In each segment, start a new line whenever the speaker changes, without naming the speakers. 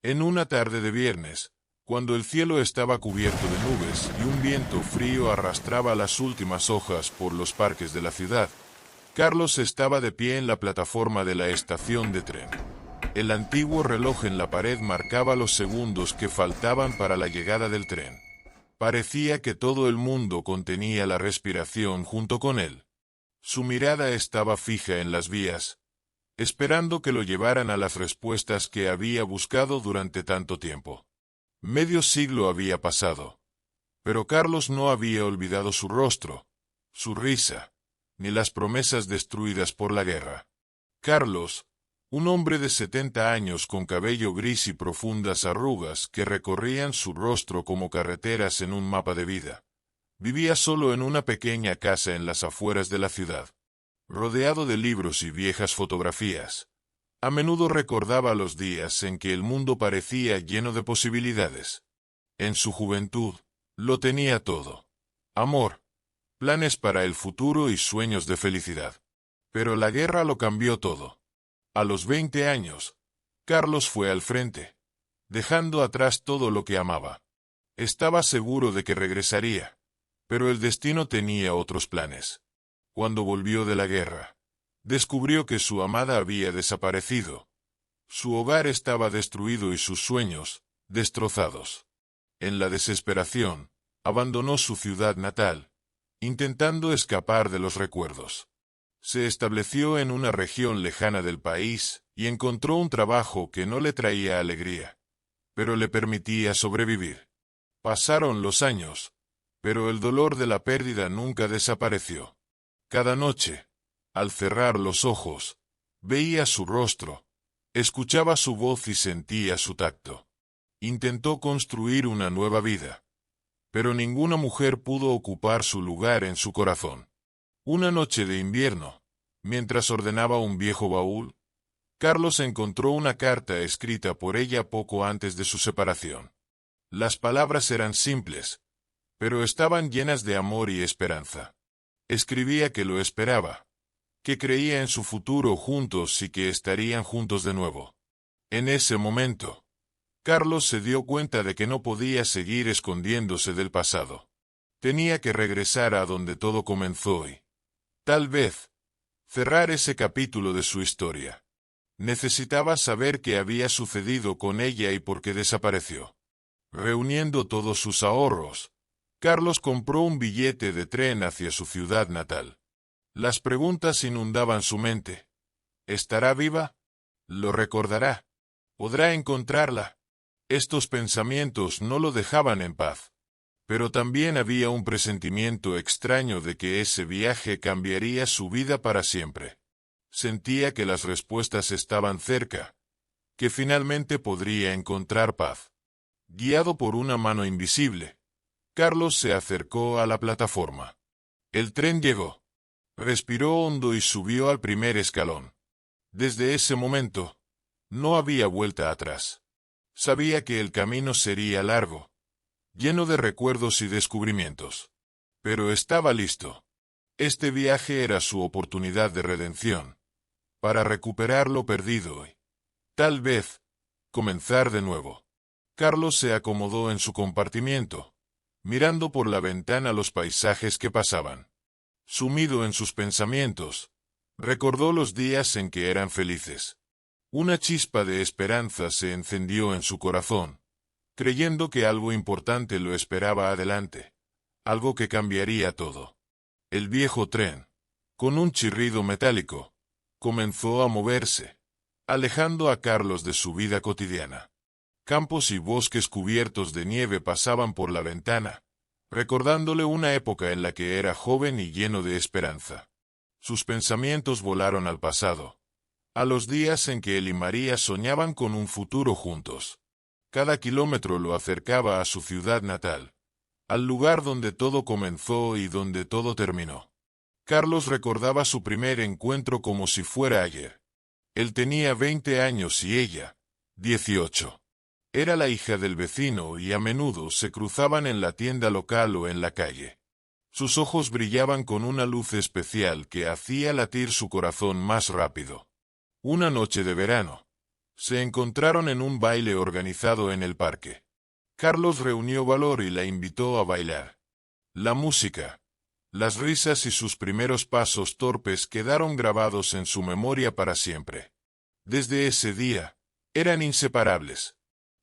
En una tarde de viernes, cuando el cielo estaba cubierto de nubes y un viento frío arrastraba las últimas hojas por los parques de la ciudad, Carlos estaba de pie en la plataforma de la estación de tren. El antiguo reloj en la pared marcaba los segundos que faltaban para la llegada del tren. Parecía que todo el mundo contenía la respiración junto con él. Su mirada estaba fija en las vías, esperando que lo llevaran a las respuestas que había buscado durante tanto tiempo. Medio siglo había pasado, pero Carlos no había olvidado su rostro, su risa, ni las promesas destruidas por la guerra. Carlos, un hombre de 70 años con cabello gris y profundas arrugas que recorrían su rostro como carreteras en un mapa de vida, vivía solo en una pequeña casa en las afueras de la ciudad, rodeado de libros y viejas fotografías. A menudo recordaba los días en que el mundo parecía lleno de posibilidades. En su juventud, lo tenía todo: amor, planes para el futuro y sueños de felicidad. Pero la guerra lo cambió todo. A los 20 años, Carlos fue al frente, dejando atrás todo lo que amaba. Estaba seguro de que regresaría, pero el destino tenía otros planes. Cuando volvió de la guerra, descubrió que su amada había desaparecido. Su hogar estaba destruido y sus sueños, destrozados. En la desesperación, abandonó su ciudad natal, intentando escapar de los recuerdos. Se estableció en una región lejana del país y encontró un trabajo que no le traía alegría, pero le permitía sobrevivir. Pasaron los años, pero el dolor de la pérdida nunca desapareció. Cada noche, al cerrar los ojos, veía su rostro, escuchaba su voz y sentía su tacto. Intentó construir una nueva vida, pero ninguna mujer pudo ocupar su lugar en su corazón. Una noche de invierno, mientras ordenaba un viejo baúl, Carlos encontró una carta escrita por ella poco antes de su separación. Las palabras eran simples, pero estaban llenas de amor y esperanza. Escribía que lo esperaba, que creía en su futuro juntos y que estarían juntos de nuevo. En ese momento, Carlos se dio cuenta de que no podía seguir escondiéndose del pasado. Tenía que regresar a donde todo comenzó y, tal vez, cerrar ese capítulo de su historia. Necesitaba saber qué había sucedido con ella y por qué desapareció. Reuniendo todos sus ahorros, Carlos compró un billete de tren hacia su ciudad natal. Las preguntas inundaban su mente. ¿Estará viva? ¿Lo recordará? ¿Podrá encontrarla? Estos pensamientos no lo dejaban en paz. Pero también había un presentimiento extraño de que ese viaje cambiaría su vida para siempre. Sentía que las respuestas estaban cerca, que finalmente podría encontrar paz. Guiado por una mano invisible, Carlos se acercó a la plataforma. El tren llegó. Respiró hondo y subió al primer escalón. Desde ese momento, no había vuelta atrás. Sabía que el camino sería largo, lleno de recuerdos y descubrimientos. Pero estaba listo. Este viaje era su oportunidad de redención, para recuperar lo perdido y, tal vez, comenzar de nuevo. Carlos se acomodó en su compartimiento, mirando por la ventana los paisajes que pasaban. Sumido en sus pensamientos, recordó los días en que eran felices. Una chispa de esperanza se encendió en su corazón, creyendo que algo importante lo esperaba adelante, algo que cambiaría todo. El viejo tren, con un chirrido metálico, comenzó a moverse, alejando a Carlos de su vida cotidiana. Campos y bosques cubiertos de nieve pasaban por la ventana, recordándole una época en la que era joven y lleno de esperanza. Sus pensamientos volaron al pasado, a los días en que él y María soñaban con un futuro juntos. Cada kilómetro lo acercaba a su ciudad natal, al lugar donde todo comenzó y donde todo terminó. Carlos recordaba su primer encuentro como si fuera ayer. Él tenía 20 años y ella, 18. Era la hija del vecino y a menudo se cruzaban en la tienda local o en la calle. Sus ojos brillaban con una luz especial que hacía latir su corazón más rápido. Una noche de verano, Se encontraron en un baile organizado en el parque. Carlos reunió valor y la invitó a bailar. La música, las risas y sus primeros pasos torpes quedaron grabados en su memoria para siempre. Desde ese día, eran inseparables.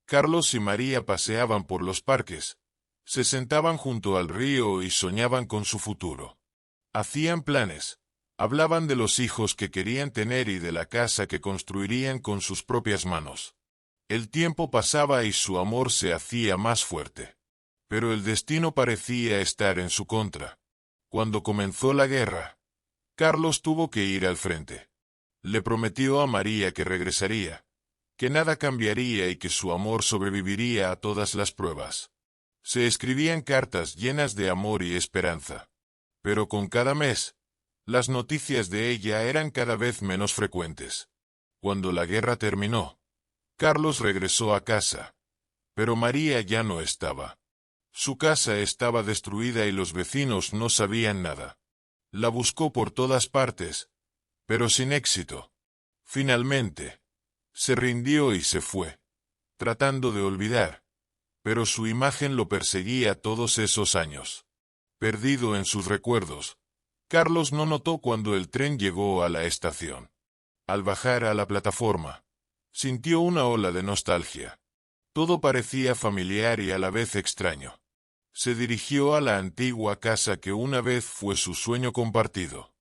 Carlos y María paseaban por los parques, se sentaban junto al río y soñaban con su futuro. Hacían planes, hablaban de los hijos que querían tener y de la casa que construirían con sus propias manos. El tiempo pasaba y su amor se hacía más fuerte. Pero el destino parecía estar en su contra. Cuando comenzó la guerra, Carlos tuvo que ir al frente. Le prometió a María que regresaría, que nada cambiaría y que su amor sobreviviría a todas las pruebas. Se escribían cartas llenas de amor y esperanza. Pero con cada mes, las noticias de ella eran cada vez menos frecuentes. Cuando la guerra terminó, Carlos regresó a casa, pero María ya no estaba. Su casa estaba destruida y los vecinos no sabían nada. La buscó por todas partes, pero sin éxito. Finalmente, se rindió y se fue, tratando de olvidar, pero su imagen lo perseguía todos esos años. Perdido en sus recuerdos, Carlos no notó cuando el tren llegó a la estación. Al bajar a la plataforma, sintió una ola de nostalgia. Todo parecía familiar y a la vez extraño. Se dirigió a la antigua casa que una vez fue su sueño compartido.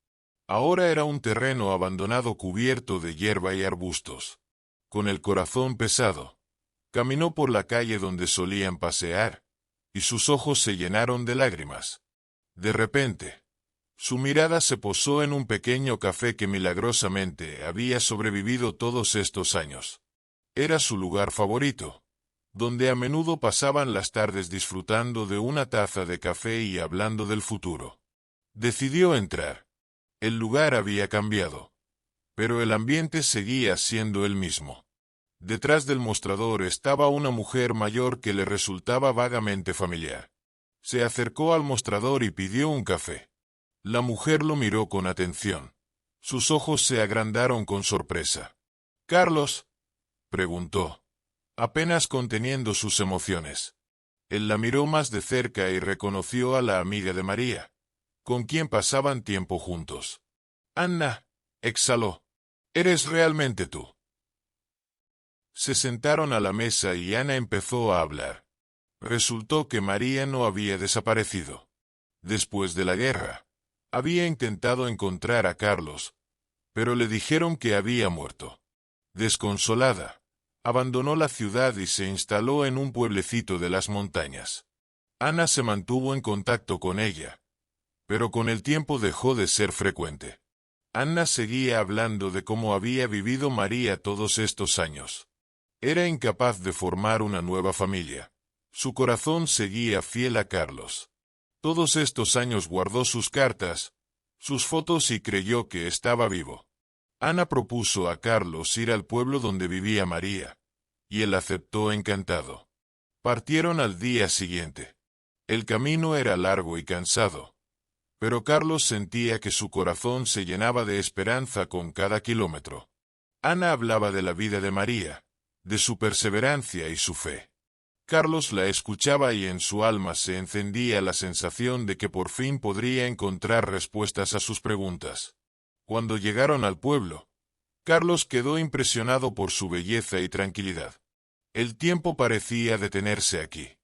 Ahora era un terreno abandonado cubierto de hierba y arbustos. Con el corazón pesado, caminó por la calle donde solían pasear, y sus ojos se llenaron de lágrimas. De repente, su mirada se posó en un pequeño café que milagrosamente había sobrevivido todos estos años. Era su lugar favorito, donde a menudo pasaban las tardes disfrutando de una taza de café y hablando del futuro. Decidió entrar. El lugar había cambiado, pero el ambiente seguía siendo el mismo. Detrás del mostrador estaba una mujer mayor que le resultaba vagamente familiar. Se acercó al mostrador y pidió un café. La mujer lo miró con atención. Sus ojos se agrandaron con sorpresa. «¿Carlos?», preguntó, apenas conteniendo sus emociones. Él la miró más de cerca y reconoció a la amiga de María, con quien pasaban tiempo juntos. «Anna», exhaló, «¿eres realmente tú?». Se sentaron a la mesa y Ana empezó a hablar. Resultó que María no había desaparecido. Después de la guerra, había intentado encontrar a Carlos, pero le dijeron que había muerto. Desconsolada, abandonó la ciudad y se instaló en un pueblecito de las montañas. Ana se mantuvo en contacto con ella, pero con el tiempo dejó de ser frecuente. Ana seguía hablando de cómo había vivido María todos estos años. Era incapaz de formar una nueva familia. Su corazón seguía fiel a Carlos. Todos estos años guardó sus cartas, sus fotos y creyó que estaba vivo. Ana propuso a Carlos ir al pueblo donde vivía María, y él aceptó encantado. Partieron al día siguiente. El camino era largo y cansado, pero Carlos sentía que su corazón se llenaba de esperanza con cada kilómetro. Ana hablaba de la vida de María, de su perseverancia y su fe. Carlos la escuchaba y en su alma se encendía la sensación de que por fin podría encontrar respuestas a sus preguntas. Cuando llegaron al pueblo, Carlos quedó impresionado por su belleza y tranquilidad. El tiempo parecía detenerse aquí.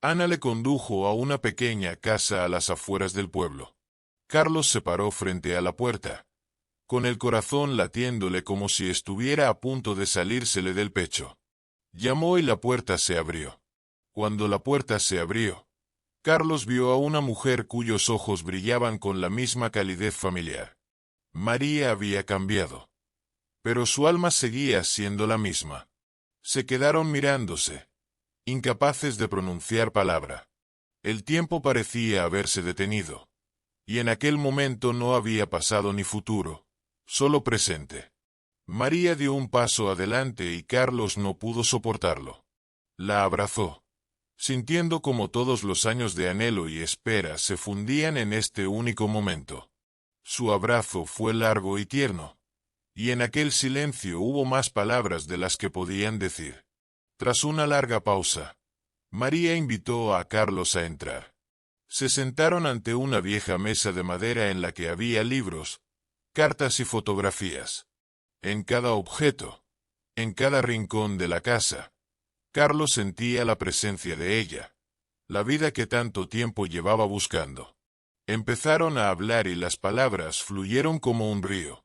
Ana le condujo a una pequeña casa a las afueras del pueblo. Carlos se paró frente a la puerta, con el corazón latiéndole como si estuviera a punto de salírsele del pecho. Llamó y la puerta se abrió. Cuando la puerta se abrió, Carlos vio a una mujer cuyos ojos brillaban con la misma calidez familiar. María había cambiado, pero su alma seguía siendo la misma. Se quedaron mirándose, incapaces de pronunciar palabra. El tiempo parecía haberse detenido, y en aquel momento no había pasado ni futuro, solo presente. María dio un paso adelante y Carlos no pudo soportarlo. La abrazó, sintiendo como todos los años de anhelo y espera se fundían en este único momento. Su abrazo fue largo y tierno, y en aquel silencio hubo más palabras de las que podían decir. Tras una larga pausa, María invitó a Carlos a entrar. Se sentaron ante una vieja mesa de madera en la que había libros, cartas y fotografías. En cada objeto, en cada rincón de la casa, Carlos sentía la presencia de ella, la vida que tanto tiempo llevaba buscando. Empezaron a hablar y las palabras fluyeron como un río.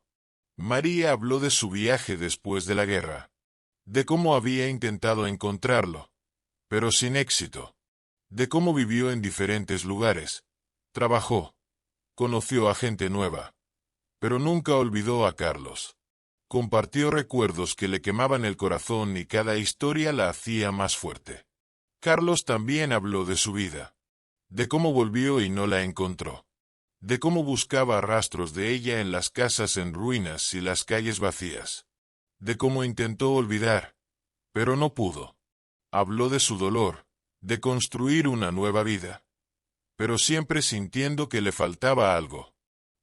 María habló de su viaje después de la guerra, de cómo había intentado encontrarlo, pero sin éxito, de cómo vivió en diferentes lugares, trabajó, conoció a gente nueva, pero nunca olvidó a Carlos. Compartió recuerdos que le quemaban el corazón y cada historia la hacía más fuerte. Carlos también habló de su vida, de cómo volvió y no la encontró, de cómo buscaba rastros de ella en las casas en ruinas y las calles vacías, de cómo intentó olvidar, pero no pudo. Habló de su dolor, de construir una nueva vida, pero siempre sintiendo que le faltaba algo.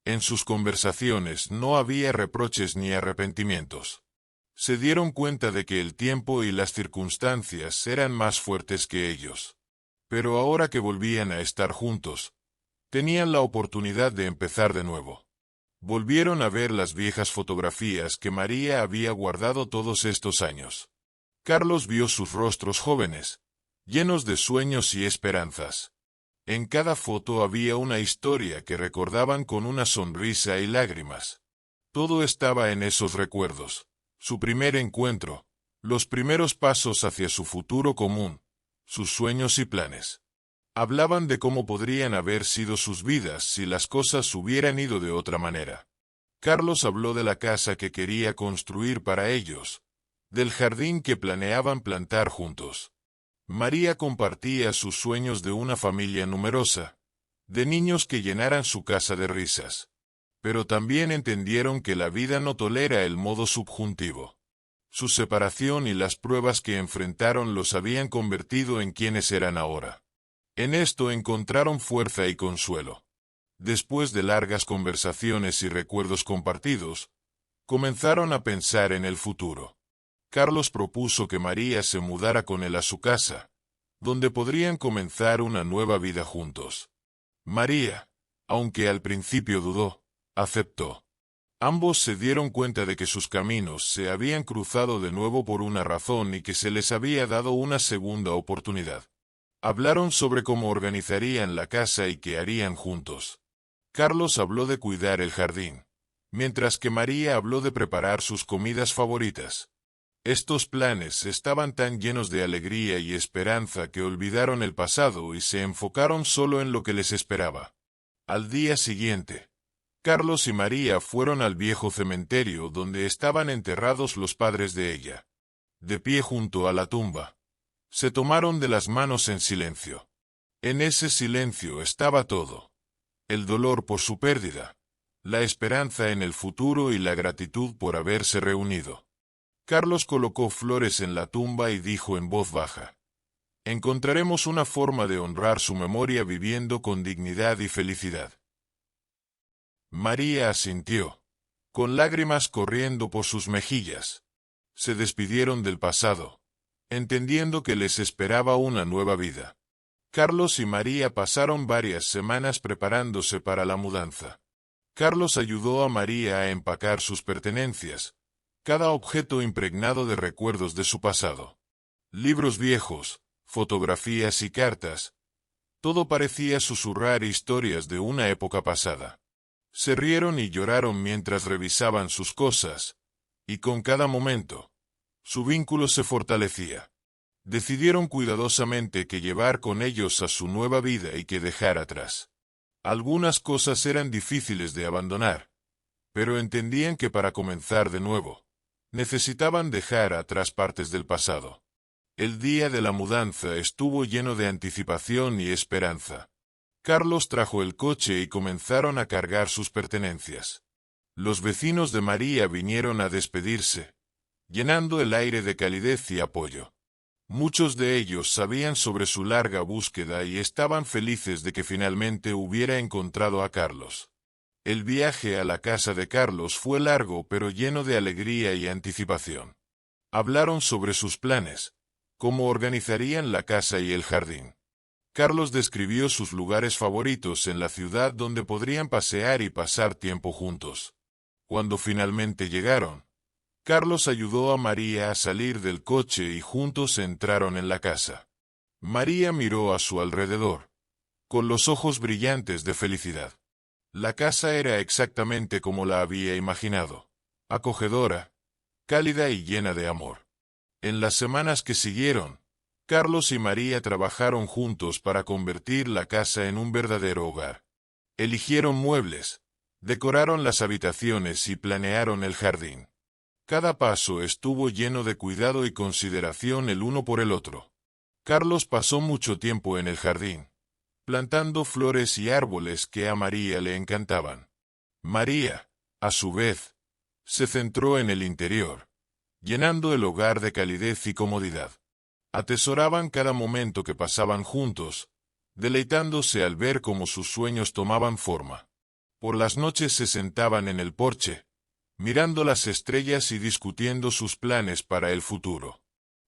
En sus conversaciones no había reproches ni arrepentimientos. Se dieron cuenta de que el tiempo y las circunstancias eran más fuertes que ellos. Pero ahora que volvían a estar juntos, tenían la oportunidad de empezar de nuevo. Volvieron a ver las viejas fotografías que María había guardado todos estos años. Carlos vio sus rostros jóvenes, llenos de sueños y esperanzas. En cada foto había una historia que recordaban con una sonrisa y lágrimas. Todo estaba en esos recuerdos. Su primer encuentro, los primeros pasos hacia su futuro común, sus sueños y planes. Hablaban de cómo podrían haber sido sus vidas si las cosas hubieran ido de otra manera. Carlos habló de la casa que quería construir para ellos, del jardín que planeaban plantar juntos. María compartía sus sueños de una familia numerosa, de niños que llenaran su casa de risas. Pero también entendieron que la vida no tolera el modo subjuntivo. Su separación y las pruebas que enfrentaron los habían convertido en quienes eran ahora. En esto encontraron fuerza y consuelo. Después de largas conversaciones y recuerdos compartidos, comenzaron a pensar en el futuro. Carlos propuso que María se mudara con él a su casa, donde podrían comenzar una nueva vida juntos. María, aunque al principio dudó, aceptó. Ambos se dieron cuenta de que sus caminos se habían cruzado de nuevo por una razón y que se les había dado una segunda oportunidad. Hablaron sobre cómo organizarían la casa y qué harían juntos. Carlos habló de cuidar el jardín, mientras que María habló de preparar sus comidas favoritas. Estos planes estaban tan llenos de alegría y esperanza que olvidaron el pasado y se enfocaron solo en lo que les esperaba. Al día siguiente, Carlos y María fueron al viejo cementerio donde estaban enterrados los padres de ella. De pie junto a la tumba, se tomaron de las manos en silencio. En ese silencio estaba todo: el dolor por su pérdida, la esperanza en el futuro y la gratitud por haberse reunido. Carlos colocó flores en la tumba y dijo en voz baja: encontraremos una forma de honrar su memoria viviendo con dignidad y felicidad. María asintió, con lágrimas corriendo por sus mejillas. Se despidieron del pasado, entendiendo que les esperaba una nueva vida. Carlos y María pasaron varias semanas preparándose para la mudanza. Carlos ayudó a María a empacar sus pertenencias, cada objeto impregnado de recuerdos de su pasado. Libros viejos, fotografías y cartas. Todo parecía susurrar historias de una época pasada. Se rieron y lloraron mientras revisaban sus cosas, y con cada momento, su vínculo se fortalecía. Decidieron cuidadosamente qué llevar con ellos a su nueva vida y qué dejar atrás. Algunas cosas eran difíciles de abandonar, pero entendían que para comenzar de nuevo, necesitaban dejar atrás partes del pasado. El día de la mudanza estuvo lleno de anticipación y esperanza. Carlos trajo el coche y comenzaron a cargar sus pertenencias. Los vecinos de María vinieron a despedirse, llenando el aire de calidez y apoyo. Muchos de ellos sabían sobre su larga búsqueda y estaban felices de que finalmente hubiera encontrado a Carlos. El viaje a la casa de Carlos fue largo pero lleno de alegría y anticipación. Hablaron sobre sus planes, cómo organizarían la casa y el jardín. Carlos describió sus lugares favoritos en la ciudad donde podrían pasear y pasar tiempo juntos. Cuando finalmente llegaron, Carlos ayudó a María a salir del coche y juntos entraron en la casa. María miró a su alrededor, con los ojos brillantes de felicidad. La casa era exactamente como la había imaginado, acogedora, cálida y llena de amor. En las semanas que siguieron, Carlos y María trabajaron juntos para convertir la casa en un verdadero hogar. Eligieron muebles, decoraron las habitaciones y planearon el jardín. Cada paso estuvo lleno de cuidado y consideración el uno por el otro. Carlos pasó mucho tiempo en el jardín, plantando flores y árboles que a María le encantaban. María, a su vez, se centró en el interior, llenando el hogar de calidez y comodidad. Atesoraban cada momento que pasaban juntos, deleitándose al ver cómo sus sueños tomaban forma. Por las noches se sentaban en el porche, mirando las estrellas y discutiendo sus planes para el futuro.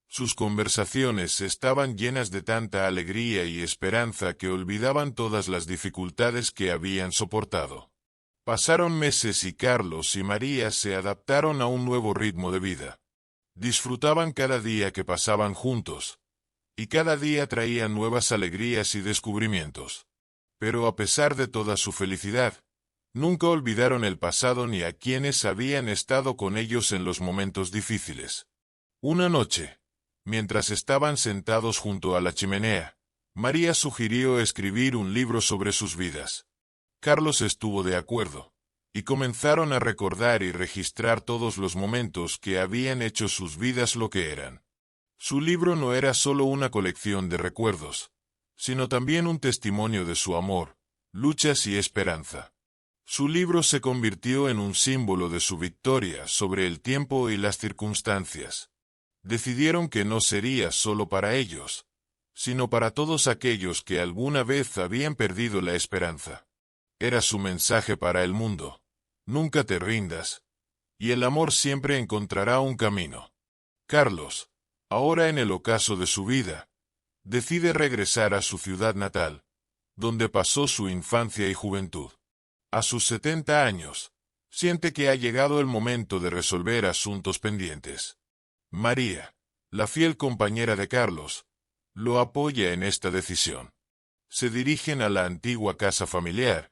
Sus conversaciones estaban llenas de tanta alegría y esperanza que olvidaban todas las dificultades que habían soportado. Pasaron meses y Carlos y María se adaptaron a un nuevo ritmo de vida. Disfrutaban cada día que pasaban juntos, y cada día traía nuevas alegrías y descubrimientos. Pero a pesar de toda su felicidad, nunca olvidaron el pasado ni a quienes habían estado con ellos en los momentos difíciles. Una noche, mientras estaban sentados junto a la chimenea, María sugirió escribir un libro sobre sus vidas. Carlos estuvo de acuerdo, y comenzaron a recordar y registrar todos los momentos que habían hecho sus vidas lo que eran. Su libro no era solo una colección de recuerdos, sino también un testimonio de su amor, luchas y esperanza. Su libro se convirtió en un símbolo de su victoria sobre el tiempo y las circunstancias. Decidieron que no sería solo para ellos, sino para todos aquellos que alguna vez habían perdido la esperanza. Era su mensaje para el mundo: nunca te rindas, y el amor siempre encontrará un camino. Carlos, ahora en el ocaso de su vida, decide regresar a su ciudad natal, donde pasó su infancia y juventud. A sus 70 años, siente que ha llegado el momento de resolver asuntos pendientes. María, la fiel compañera de Carlos, lo apoya en esta decisión. Se dirigen a la antigua casa familiar,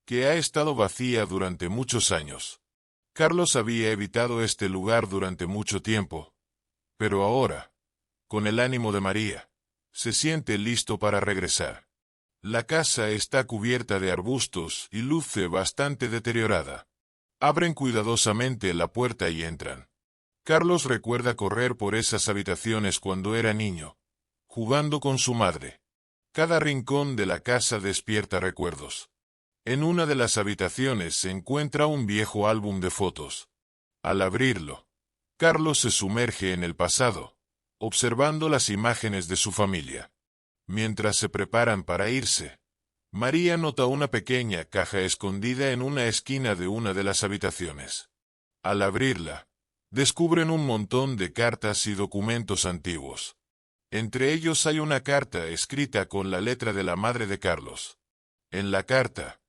que ha estado vacía durante muchos años. Carlos había evitado este lugar durante mucho tiempo, pero ahora, con el ánimo de María, se siente listo para regresar. La casa está cubierta de arbustos y luce bastante deteriorada. Abren cuidadosamente la puerta y entran. Carlos recuerda correr por esas habitaciones cuando era niño, jugando con su madre. Cada rincón de la casa despierta recuerdos. En una de las habitaciones se encuentra un viejo álbum de fotos. Al abrirlo, Carlos se sumerge en el pasado, observando las imágenes de su familia. Mientras se preparan para irse, María nota una pequeña caja escondida en una esquina de una de las habitaciones. Al abrirla, descubren un montón de cartas y documentos antiguos. Entre ellos hay una carta escrita con la letra de la madre de Carlos. En la carta,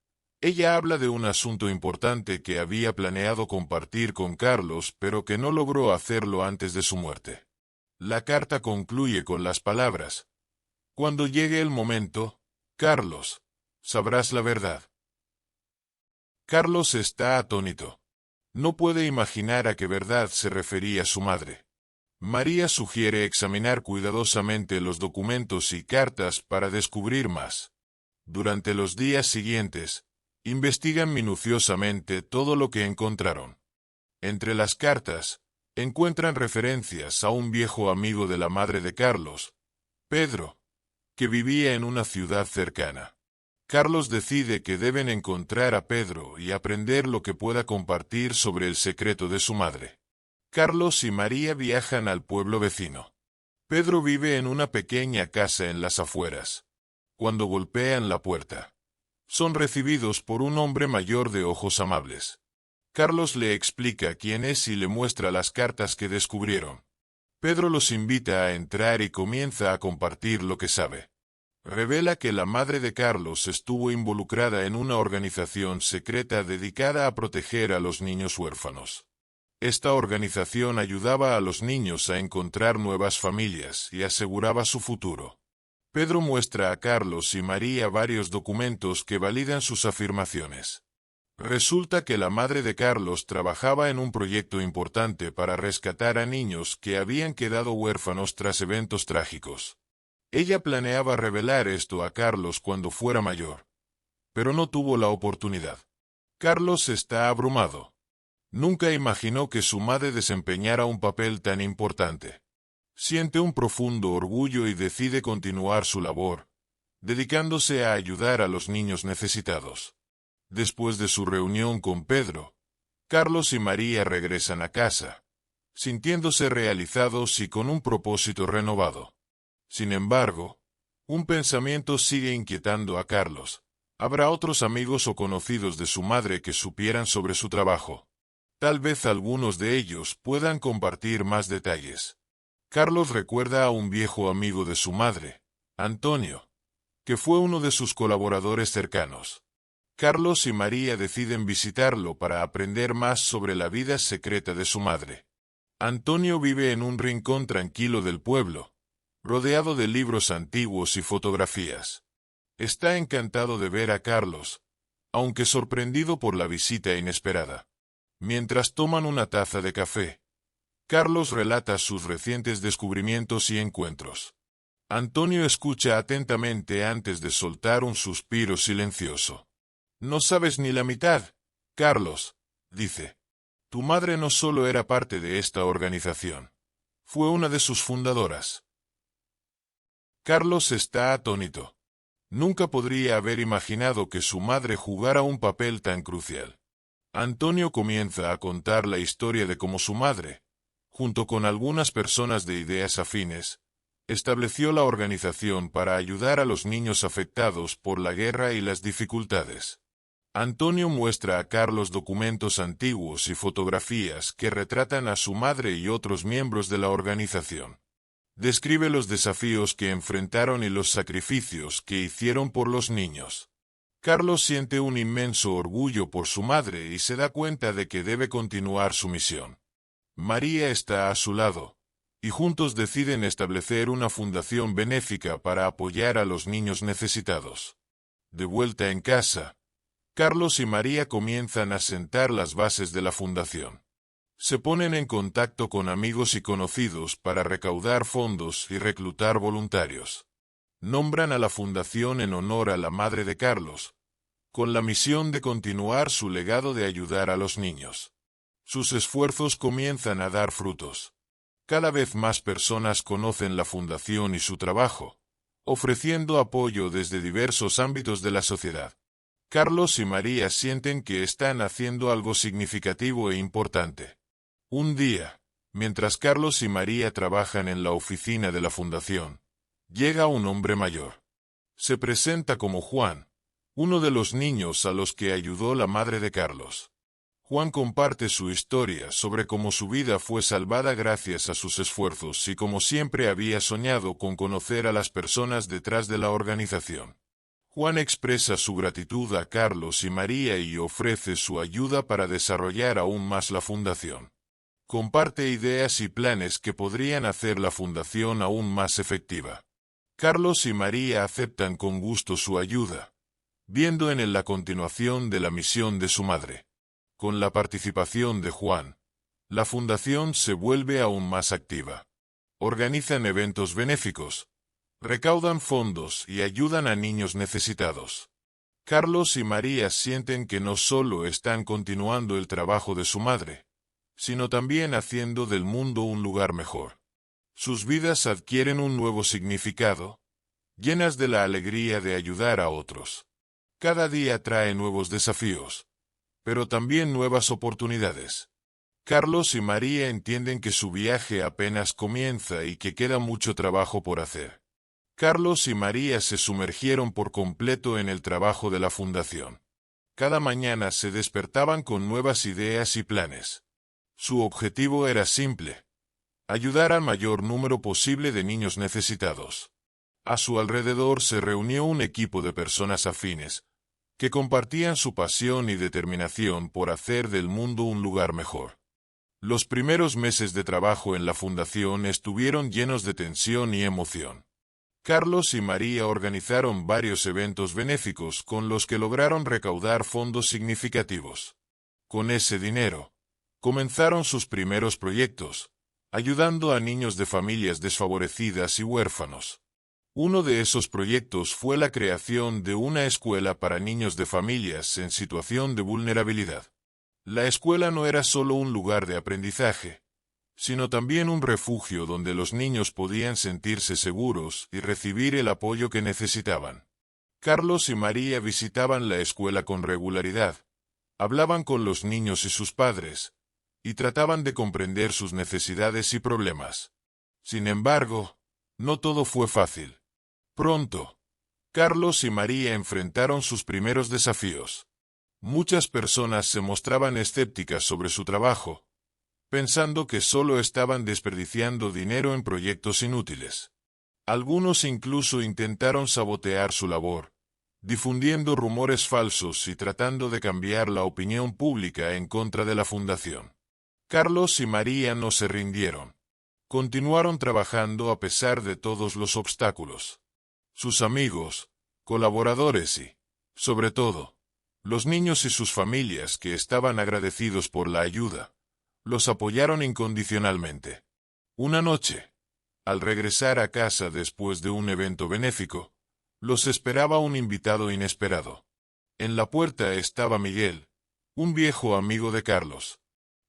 ella habla de un asunto importante que había planeado compartir con Carlos, pero que no logró hacerlo antes de su muerte. La carta concluye con las palabras: cuando llegue el momento, Carlos, sabrás la verdad. Carlos está atónito. No puede imaginar a qué verdad se refería su madre. María sugiere examinar cuidadosamente los documentos y cartas para descubrir más. Durante los días siguientes, investigan minuciosamente todo lo que encontraron. Entre las cartas, encuentran referencias a un viejo amigo de la madre de Carlos, Pedro, que vivía en una ciudad cercana. Carlos decide que deben encontrar a Pedro y aprender lo que pueda compartir sobre el secreto de su madre. Carlos y María viajan al pueblo vecino. Pedro vive en una pequeña casa en las afueras. Cuando golpean la puerta, Son recibidos por un hombre mayor de ojos amables. Carlos le explica quién es y le muestra las cartas que descubrieron. Pedro los invita a entrar y comienza a compartir lo que sabe. Revela que la madre de Carlos estuvo involucrada en una organización secreta dedicada a proteger a los niños huérfanos. Esta organización ayudaba a los niños a encontrar nuevas familias y aseguraba su futuro. Pedro muestra a Carlos y María varios documentos que validan sus afirmaciones. Resulta que la madre de Carlos trabajaba en un proyecto importante para rescatar a niños que habían quedado huérfanos tras eventos trágicos. Ella planeaba revelar esto a Carlos cuando fuera mayor, pero no tuvo la oportunidad. Carlos está abrumado. Nunca imaginó que su madre desempeñara un papel tan importante. Siente un profundo orgullo y decide continuar su labor, dedicándose a ayudar a los niños necesitados. Después de su reunión con Pedro, Carlos y María regresan a casa, sintiéndose realizados y con un propósito renovado. Sin embargo, un pensamiento sigue inquietando a Carlos. ¿Habrá otros amigos o conocidos de su madre que supieran sobre su trabajo? Tal vez algunos de ellos puedan compartir más detalles. Carlos recuerda a un viejo amigo de su madre, Antonio, que fue uno de sus colaboradores cercanos. Carlos y María deciden visitarlo para aprender más sobre la vida secreta de su madre. Antonio vive en un rincón tranquilo del pueblo, rodeado de libros antiguos y fotografías. Está encantado de ver a Carlos, aunque sorprendido por la visita inesperada. Mientras toman una taza de café, Carlos relata sus recientes descubrimientos y encuentros. Antonio escucha atentamente antes de soltar un suspiro silencioso. No sabes ni la mitad, Carlos, dice. Tu madre no solo era parte de esta organización, fue una de sus fundadoras. Carlos está atónito. Nunca podría haber imaginado que su madre jugara un papel tan crucial. Antonio comienza a contar la historia de cómo su madre, junto con algunas personas de ideas afines, estableció la organización para ayudar a los niños afectados por la guerra y las dificultades. Antonio muestra a Carlos documentos antiguos y fotografías que retratan a su madre y otros miembros de la organización. Describe los desafíos que enfrentaron y los sacrificios que hicieron por los niños. Carlos siente un inmenso orgullo por su madre y se da cuenta de que debe continuar su misión. María está a su lado, y juntos deciden establecer una fundación benéfica para apoyar a los niños necesitados. De vuelta en casa, Carlos y María comienzan a sentar las bases de la fundación. Se ponen en contacto con amigos y conocidos para recaudar fondos y reclutar voluntarios. Nombran a la fundación en honor a la madre de Carlos, con la misión de continuar su legado de ayudar a los niños. Sus esfuerzos comienzan a dar frutos. Cada vez más personas conocen la fundación y su trabajo, ofreciendo apoyo desde diversos ámbitos de la sociedad. Carlos y María sienten que están haciendo algo significativo e importante. Un día, mientras Carlos y María trabajan en la oficina de la fundación, llega un hombre mayor. Se presenta como Juan, uno de los niños a los que ayudó la madre de Carlos. Juan comparte su historia sobre cómo su vida fue salvada gracias a sus esfuerzos y cómo siempre había soñado con conocer a las personas detrás de la organización. Juan expresa su gratitud a Carlos y María y ofrece su ayuda para desarrollar aún más la fundación. Comparte ideas y planes que podrían hacer la fundación aún más efectiva. Carlos y María aceptan con gusto su ayuda, viendo en él la continuación de la misión de su madre. Con la participación de Juan, la fundación se vuelve aún más activa. Organizan eventos benéficos, recaudan fondos y ayudan a niños necesitados. Carlos y María sienten que no solo están continuando el trabajo de su madre, sino también haciendo del mundo un lugar mejor. Sus vidas adquieren un nuevo significado, llenas de la alegría de ayudar a otros. Cada día trae nuevos desafíos, pero también nuevas oportunidades. Carlos y María entienden que su viaje apenas comienza y que queda mucho trabajo por hacer. Carlos y María se sumergieron por completo en el trabajo de la fundación. Cada mañana se despertaban con nuevas ideas y planes. Su objetivo era simple: ayudar al mayor número posible de niños necesitados. A su alrededor se reunió un equipo de personas afines, que compartían su pasión y determinación por hacer del mundo un lugar mejor. Los primeros meses de trabajo en la fundación estuvieron llenos de tensión y emoción. Carlos y María organizaron varios eventos benéficos con los que lograron recaudar fondos significativos. Con ese dinero, comenzaron sus primeros proyectos, ayudando a niños de familias desfavorecidas y huérfanos. Uno de esos proyectos fue la creación de una escuela para niños de familias en situación de vulnerabilidad. La escuela no era solo un lugar de aprendizaje, sino también un refugio donde los niños podían sentirse seguros y recibir el apoyo que necesitaban. Carlos y María visitaban la escuela con regularidad, hablaban con los niños y sus padres, y trataban de comprender sus necesidades y problemas. Sin embargo, no todo fue fácil. Pronto, Carlos y María enfrentaron sus primeros desafíos. Muchas personas se mostraban escépticas sobre su trabajo, pensando que solo estaban desperdiciando dinero en proyectos inútiles. Algunos incluso intentaron sabotear su labor, difundiendo rumores falsos y tratando de cambiar la opinión pública en contra de la fundación. Carlos y María no se rindieron. Continuaron trabajando a pesar de todos los obstáculos. Sus amigos, colaboradores y, sobre todo, los niños y sus familias que estaban agradecidos por la ayuda, los apoyaron incondicionalmente. Una noche, al regresar a casa después de un evento benéfico, los esperaba un invitado inesperado. En la puerta estaba Miguel, un viejo amigo de Carlos.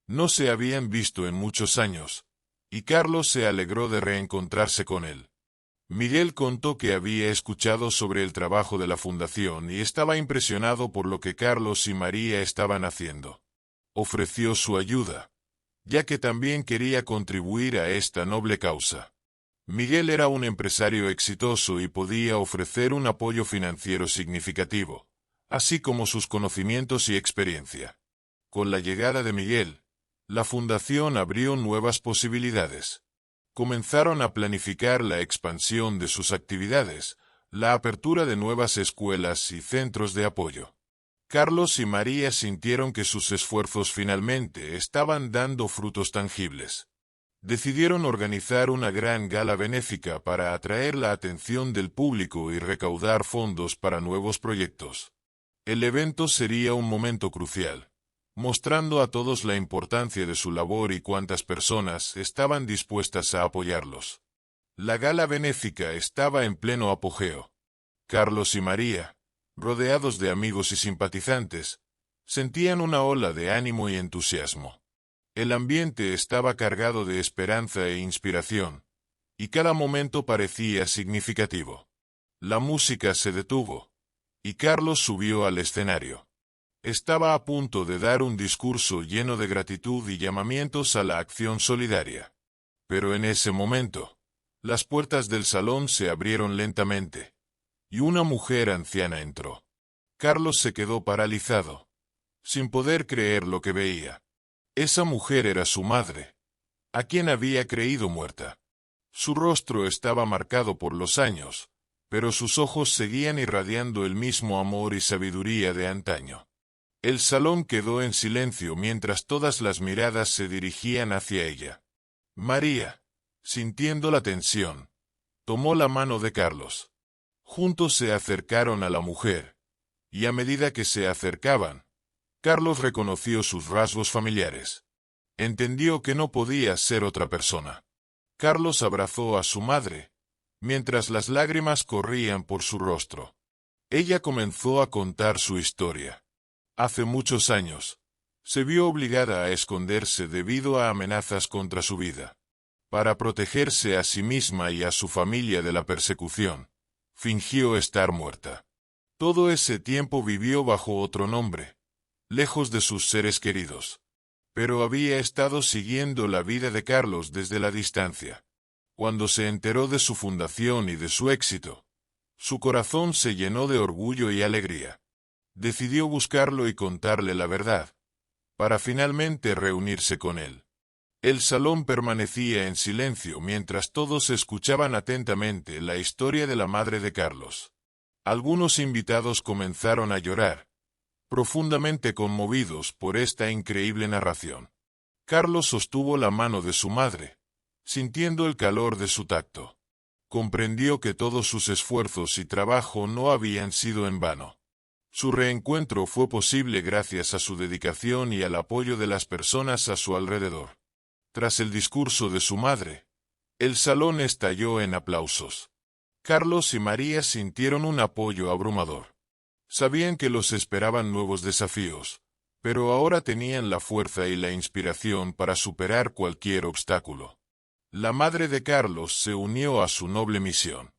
No se habían visto en muchos años, y Carlos se alegró de reencontrarse con él. Miguel contó que había escuchado sobre el trabajo de la fundación y estaba impresionado por lo que Carlos y María estaban haciendo. Ofreció su ayuda, ya que también quería contribuir a esta noble causa. Miguel era un empresario exitoso y podía ofrecer un apoyo financiero significativo, así como sus conocimientos y experiencia. Con la llegada de Miguel, la fundación abrió nuevas posibilidades. Comenzaron a planificar la expansión de sus actividades, la apertura de nuevas escuelas y centros de apoyo. Carlos y María sintieron que sus esfuerzos finalmente estaban dando frutos tangibles. Decidieron organizar una gran gala benéfica para atraer la atención del público y recaudar fondos para nuevos proyectos. El evento sería un momento crucial, mostrando a todos la importancia de su labor y cuántas personas estaban dispuestas a apoyarlos. La gala benéfica estaba en pleno apogeo. Carlos y María, rodeados de amigos y simpatizantes, sentían una ola de ánimo y entusiasmo. El ambiente estaba cargado de esperanza e inspiración, y cada momento parecía significativo. La música se detuvo, y Carlos subió al escenario. Estaba a punto de dar un discurso lleno de gratitud y llamamientos a la acción solidaria. Pero en ese momento, las puertas del salón se abrieron lentamente, y una mujer anciana entró. Carlos se quedó paralizado, sin poder creer lo que veía. Esa mujer era su madre, a quien había creído muerta. Su rostro estaba marcado por los años, pero sus ojos seguían irradiando el mismo amor y sabiduría de antaño. El salón quedó en silencio mientras todas las miradas se dirigían hacia ella. María, sintiendo la tensión, tomó la mano de Carlos. Juntos se acercaron a la mujer, y a medida que se acercaban, Carlos reconoció sus rasgos familiares. Entendió que no podía ser otra persona. Carlos abrazó a su madre, mientras las lágrimas corrían por su rostro. Ella comenzó a contar su historia. Hace muchos años, se vio obligada a esconderse debido a amenazas contra su vida. Para protegerse a sí misma y a su familia de la persecución, fingió estar muerta. Todo ese tiempo vivió bajo otro nombre, lejos de sus seres queridos. Pero había estado siguiendo la vida de Carlos desde la distancia. Cuando se enteró de su fundación y de su éxito, su corazón se llenó de orgullo y alegría. Decidió buscarlo y contarle la verdad, para finalmente reunirse con él. El salón permanecía en silencio mientras todos escuchaban atentamente la historia de la madre de Carlos. Algunos invitados comenzaron a llorar, profundamente conmovidos por esta increíble narración. Carlos sostuvo la mano de su madre, sintiendo el calor de su tacto. Comprendió que todos sus esfuerzos y trabajo no habían sido en vano. Su reencuentro fue posible gracias a su dedicación y al apoyo de las personas a su alrededor. Tras el discurso de su madre, el salón estalló en aplausos. Carlos y María sintieron un apoyo abrumador. Sabían que los esperaban nuevos desafíos, pero ahora tenían la fuerza y la inspiración para superar cualquier obstáculo. La madre de Carlos se unió a su noble misión.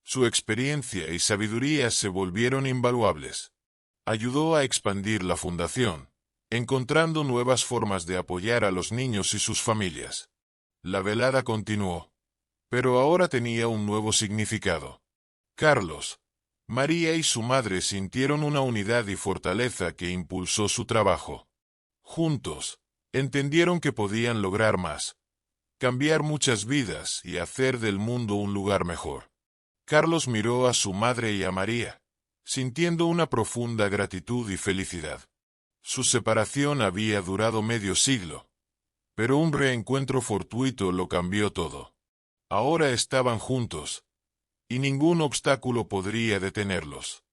Su experiencia y sabiduría se volvieron invaluables. Ayudó a expandir la fundación, encontrando nuevas formas de apoyar a los niños y sus familias. La velada continuó, pero ahora tenía un nuevo significado. Carlos, María y su madre sintieron una unidad y fortaleza que impulsó su trabajo. Juntos, entendieron que podían lograr más, cambiar muchas vidas y hacer del mundo un lugar mejor. Carlos miró a su madre y a María, sintiendo una profunda gratitud y felicidad. Su separación había durado medio siglo, pero un reencuentro fortuito lo cambió todo. Ahora estaban juntos, y ningún obstáculo podría detenerlos.